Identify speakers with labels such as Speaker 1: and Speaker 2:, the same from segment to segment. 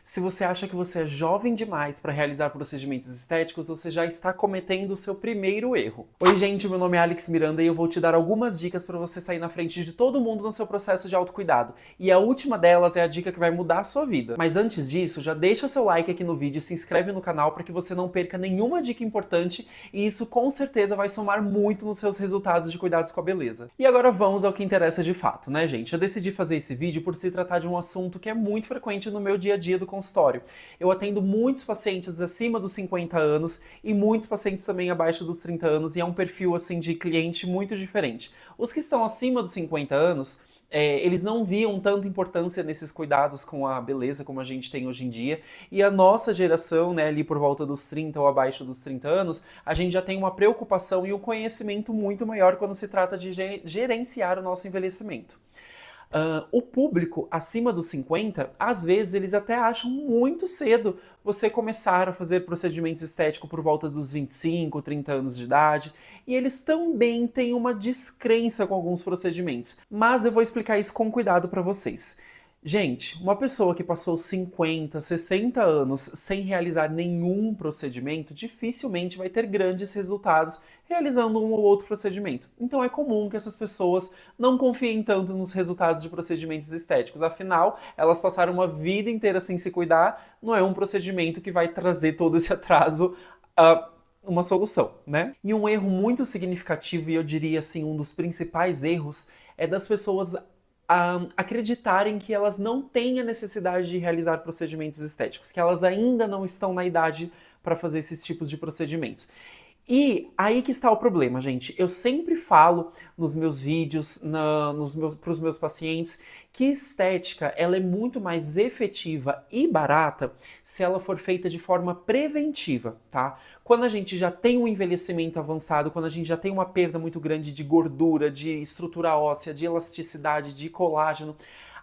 Speaker 1: Se você acha que você é jovem demais para realizar procedimentos estéticos, você já está cometendo o seu primeiro erro. Oi, gente, meu nome é Alex Miranda e eu vou te dar algumas dicas para você sair na frente de todo mundo no seu processo de autocuidado. E a última delas é a dica que vai mudar a sua vida. Mas antes disso, já deixa seu like aqui no vídeo e se inscreve no canal para que você não perca nenhuma dica importante e isso com certeza vai somar muito nos seus resultados de cuidados com a beleza. E agora vamos ao que interessa de fato, né, gente? Eu decidi fazer esse vídeo por se tratar de um assunto que é muito frequente no meu dia a dia do consultório. Eu atendo muitos pacientes acima dos 50 anos e muitos pacientes também abaixo dos 30 anos e é um perfil assim de cliente muito diferente. Os que estão acima dos 50 anos, eles não viam tanta importância nesses cuidados com a beleza como a gente tem hoje em dia. E a nossa geração, né, ali por volta dos 30 ou abaixo dos 30 anos, a gente já tem uma preocupação e um conhecimento muito maior quando se trata de gerenciar o nosso envelhecimento. O público acima dos 50, às vezes eles até acham muito cedo você começar a fazer procedimentos estéticos por volta dos 25, 30 anos de idade, e eles também têm uma descrença com alguns procedimentos. Mas eu vou explicar isso com cuidado para vocês. Gente, uma pessoa que passou 50, 60 anos sem realizar nenhum procedimento dificilmente vai ter grandes resultados realizando um ou outro procedimento. Então é comum que essas pessoas não confiem tanto nos resultados de procedimentos estéticos. Afinal, elas passaram uma vida inteira sem se cuidar, não é um procedimento que vai trazer todo esse atraso uma solução, né? E um erro muito significativo, e eu diria assim, um dos principais erros, é das pessoas acreditarem que elas não têm a necessidade de realizar procedimentos estéticos, que elas ainda não estão na idade para fazer esses tipos de procedimentos. E aí que está o problema, gente. Eu sempre falo nos meus vídeos, para os meus pacientes, que estética ela é muito mais efetiva e barata se ela for feita de forma preventiva, tá? Quando a gente já tem um envelhecimento avançado, quando a gente já tem uma perda muito grande de gordura, de estrutura óssea, de elasticidade, de colágeno,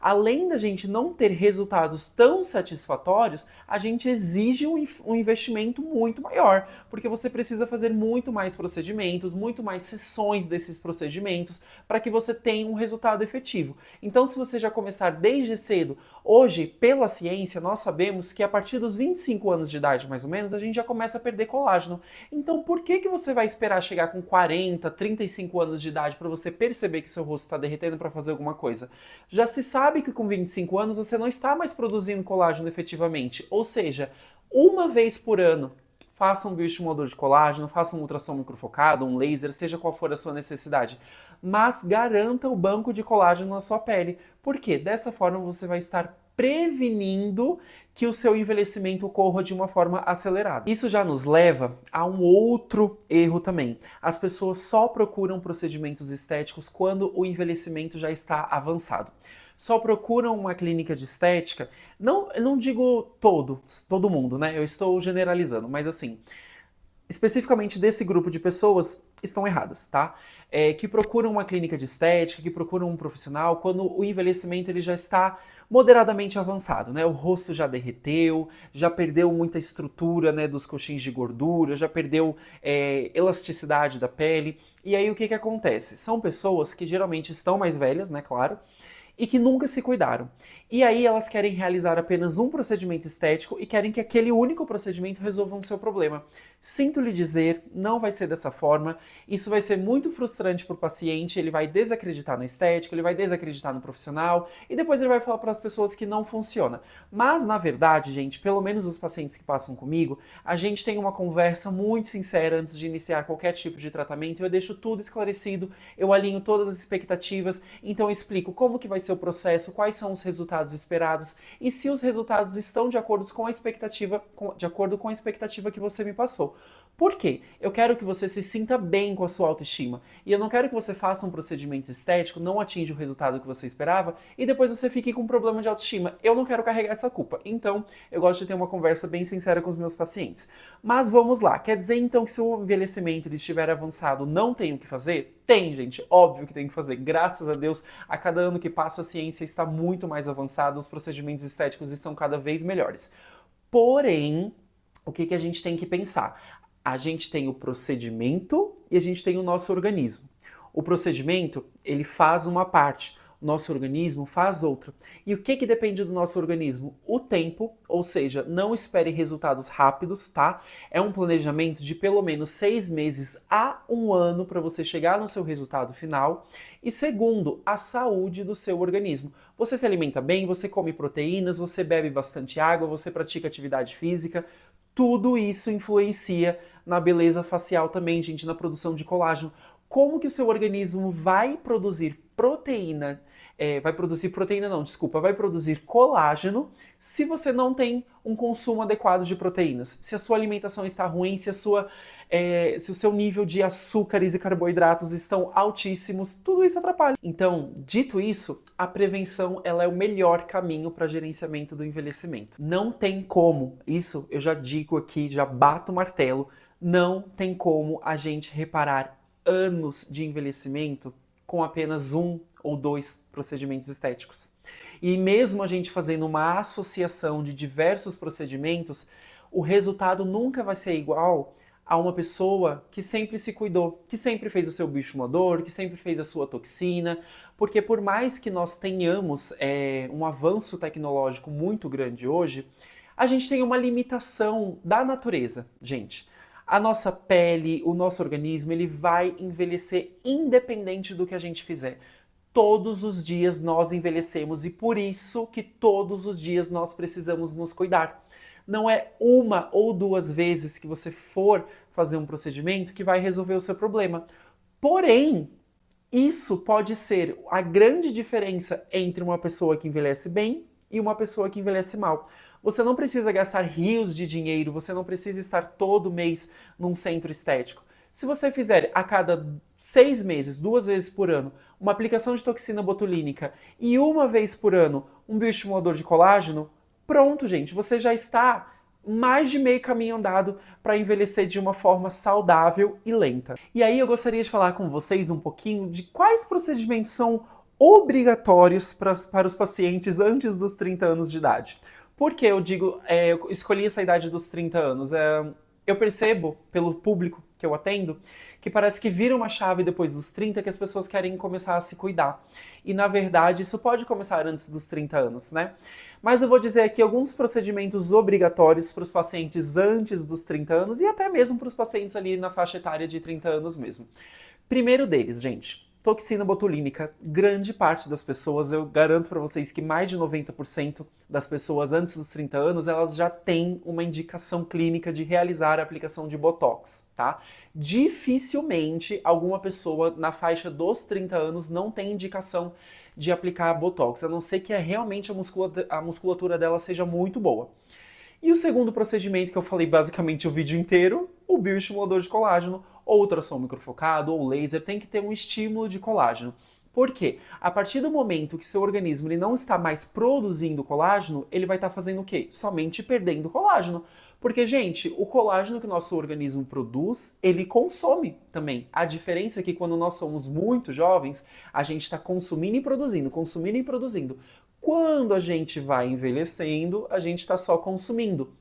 Speaker 1: além da gente não ter resultados tão satisfatórios, a gente exige um investimento muito maior, porque você precisa fazer muito mais procedimentos, muito mais sessões desses procedimentos, para que você tenha um resultado efetivo. Então, se você já começar desde cedo, hoje, pela ciência, nós sabemos que a partir dos 25 anos de idade, mais ou menos, a gente já começa a perder colágeno. Então, por que você vai esperar chegar com 40, 35 anos de idade para você perceber que seu rosto está derretendo para fazer alguma coisa? Já se sabe que com 25 anos você não está mais produzindo colágeno efetivamente, ou seja, uma vez por ano, faça um bioestimulador de colágeno, faça um ultrassom microfocado, um laser, seja qual for a sua necessidade, mas garanta o banco de colágeno na sua pele. Por quê? Dessa forma você vai estar prevenindo que o seu envelhecimento ocorra de uma forma acelerada. Isso já nos leva a um outro erro também. As pessoas só procuram procedimentos estéticos quando o envelhecimento já está avançado. Só procuram uma clínica de estética, eu não digo todo mundo, né? Eu estou generalizando, mas assim, especificamente desse grupo de pessoas estão erradas, tá? Que procuram uma clínica de estética, que procuram um profissional quando o envelhecimento ele já está moderadamente avançado, né? O rosto já derreteu, já perdeu muita estrutura, né, dos coxins de gordura, já perdeu elasticidade da pele. E aí o que acontece? São pessoas que geralmente estão mais velhas, né, claro, e que nunca se cuidaram. E aí elas querem realizar apenas um procedimento estético e querem que aquele único procedimento resolva o seu problema. Sinto lhe dizer, não vai ser dessa forma. Isso vai ser muito frustrante para o paciente, ele vai desacreditar na estética, ele vai desacreditar no profissional e depois ele vai falar para as pessoas que não funciona. Mas, na verdade, gente, pelo menos os pacientes que passam comigo, a gente tem uma conversa muito sincera antes de iniciar qualquer tipo de tratamento. Eu deixo tudo esclarecido, eu alinho todas as expectativas, então eu explico como que vai ser o processo, quais são os resultados esperados e se os resultados estão de acordo com a expectativa, que você me passou. Por quê? Eu quero que você se sinta bem com a sua autoestima e eu não quero que você faça um procedimento estético, não atinja o resultado que você esperava e depois você fique com um problema de autoestima. Eu não quero carregar essa culpa. Então, eu gosto de ter uma conversa bem sincera com os meus pacientes. Mas vamos lá. Quer dizer então que se o envelhecimento estiver avançado, não tem o que fazer? Tem, gente, óbvio que tem que fazer. Graças a Deus, a cada ano que passa a ciência está muito mais avançada, os procedimentos estéticos estão cada vez melhores. Porém, o que a gente tem que pensar? A gente tem o procedimento e a gente tem o nosso organismo. O procedimento, ele faz uma parte. nosso organismo faz outra. E o que depende do nosso organismo? O tempo, ou seja, não espere resultados rápidos, tá? É um planejamento de pelo menos 6 meses a 1 ano para você chegar no seu resultado final. E segundo, a saúde do seu organismo. Você se alimenta bem, você come proteínas, você bebe bastante água, você pratica atividade física. Tudo isso influencia na beleza facial também, gente, na produção de colágeno. Como que o seu organismo vai produzir proteína, vai produzir colágeno se você não tem um consumo adequado de proteínas? Se a sua alimentação está ruim, se o seu nível de açúcares e carboidratos estão altíssimos, tudo isso atrapalha. Então, dito isso, a prevenção ela é o melhor caminho para gerenciamento do envelhecimento. Não tem como, isso eu já digo aqui, já bato o martelo, não tem como a gente reparar anos de envelhecimento com apenas 1 ou 2 procedimentos estéticos. E mesmo a gente fazendo uma associação de diversos procedimentos, o resultado nunca vai ser igual a uma pessoa que sempre se cuidou, que sempre fez o seu bioestimulador, que sempre fez a sua toxina, porque por mais que nós tenhamos um avanço tecnológico muito grande hoje, a gente tem uma limitação da natureza, gente. A nossa pele, o nosso organismo, ele vai envelhecer independente do que a gente fizer. Todos os dias nós envelhecemos e por isso que todos os dias nós precisamos nos cuidar. Não é 1 ou 2 vezes que você for fazer um procedimento que vai resolver o seu problema. Porém, isso pode ser a grande diferença entre uma pessoa que envelhece bem e uma pessoa que envelhece mal. Você não precisa gastar rios de dinheiro, você não precisa estar todo mês num centro estético. Se você fizer a cada 6 meses, 2 vezes por ano, uma aplicação de toxina botulínica e 1 vez por ano um bioestimulador de colágeno, pronto, gente, você já está mais de meio caminho andado para envelhecer de uma forma saudável e lenta. E aí eu gostaria de falar com vocês um pouquinho de quais procedimentos são obrigatórios para os pacientes antes dos 30 anos de idade. Por que eu digo, eu escolhi essa idade dos 30 anos? Eu percebo, pelo público que eu atendo, que parece que vira uma chave depois dos 30 que as pessoas querem começar a se cuidar. E, na verdade, isso pode começar antes dos 30 anos, né? Mas eu vou dizer aqui alguns procedimentos obrigatórios para os pacientes antes dos 30 anos e até mesmo para os pacientes ali na faixa etária de 30 anos mesmo. Primeiro deles, gente, toxina botulínica. Grande parte das pessoas, eu garanto para vocês que mais de 90% das pessoas antes dos 30 anos, elas já têm uma indicação clínica de realizar a aplicação de Botox, tá? Dificilmente alguma pessoa na faixa dos 30 anos não tem indicação de aplicar Botox, a não ser que realmente a musculatura dela seja muito boa. E o segundo procedimento que eu falei basicamente o vídeo inteiro, o bioestimulador de colágeno, ou ultrassom microfocado, ou laser, tem que ter um estímulo de colágeno. Por quê? A partir do momento que seu organismo ele não está mais produzindo colágeno, ele vai estar fazendo o quê? Somente perdendo colágeno. Porque, gente, o colágeno que o nosso organismo produz, ele consome também. A diferença é que quando nós somos muito jovens, a gente está consumindo e produzindo, consumindo e produzindo. Quando a gente vai envelhecendo, a gente está só consumindo.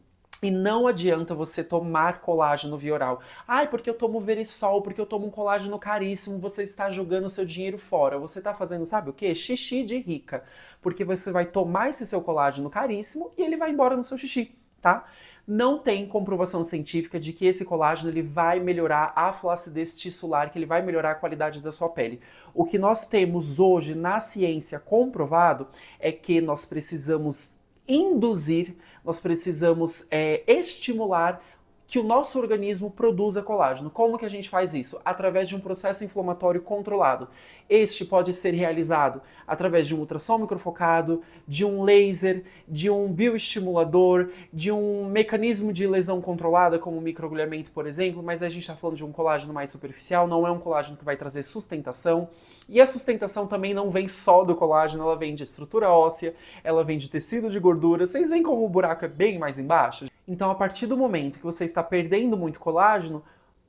Speaker 1: E não adianta você tomar colágeno via oral. Ai, porque eu tomo Verisol, porque eu tomo um colágeno caríssimo, você está jogando seu dinheiro fora. Você está fazendo, sabe o quê? Xixi de rica. Porque você vai tomar esse seu colágeno caríssimo e ele vai embora no seu xixi, tá? Não tem comprovação científica de que esse colágeno ele vai melhorar a flacidez tissular, que ele vai melhorar a qualidade da sua pele. O que nós temos hoje na ciência comprovado é que nós precisamos induzir, nós precisamos estimular que o nosso organismo produza colágeno. Como que a gente faz isso? Através de um processo inflamatório controlado. Este pode ser realizado através de um ultrassom microfocado, de um laser, de um bioestimulador, de um mecanismo de lesão controlada, como o microagulhamento, por exemplo, mas a gente está falando de um colágeno mais superficial, não é um colágeno que vai trazer sustentação. E a sustentação também não vem só do colágeno, ela vem de estrutura óssea, ela vem de tecido de gordura. Vocês veem como o buraco é bem mais embaixo? Então, a partir do momento que você está perdendo muito colágeno,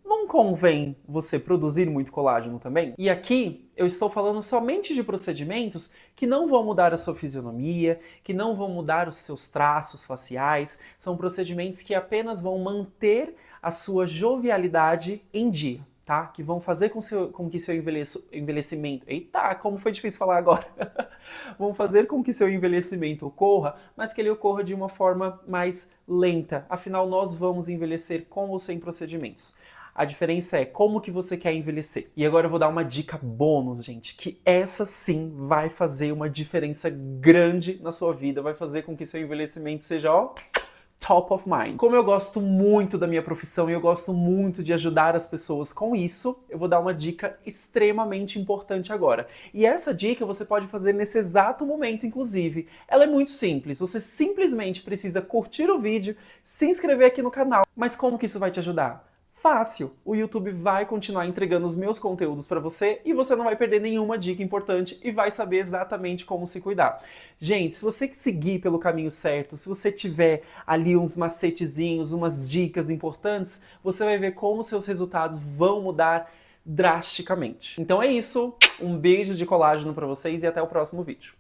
Speaker 1: não convém você produzir muito colágeno também? E aqui eu estou falando somente de procedimentos que não vão mudar a sua fisionomia, que não vão mudar os seus traços faciais, são procedimentos que apenas vão manter a sua jovialidade em dia. tá? Que vão fazer com que seu envelhecimento... Eita, como foi difícil falar agora! Vão fazer com que seu envelhecimento ocorra, mas que ele ocorra de uma forma mais lenta. Afinal, nós vamos envelhecer com ou sem procedimentos. A diferença é como que você quer envelhecer. E agora eu vou dar uma dica bônus, gente, que essa sim vai fazer uma diferença grande na sua vida, vai fazer com que seu envelhecimento seja, ó, top of mind. Como eu gosto muito da minha profissão e eu gosto muito de ajudar as pessoas com isso, eu vou dar uma dica extremamente importante agora. E essa dica você pode fazer nesse exato momento, inclusive. Ela é muito simples, você simplesmente precisa curtir o vídeo, se inscrever aqui no canal. Mas como que isso vai te ajudar? Fácil! O YouTube vai continuar entregando os meus conteúdos para você e você não vai perder nenhuma dica importante e vai saber exatamente como se cuidar. Gente, se você seguir pelo caminho certo, se você tiver ali uns macetezinhos, umas dicas importantes, você vai ver como seus resultados vão mudar drasticamente. Então é isso, um beijo de colágeno para vocês e até o próximo vídeo.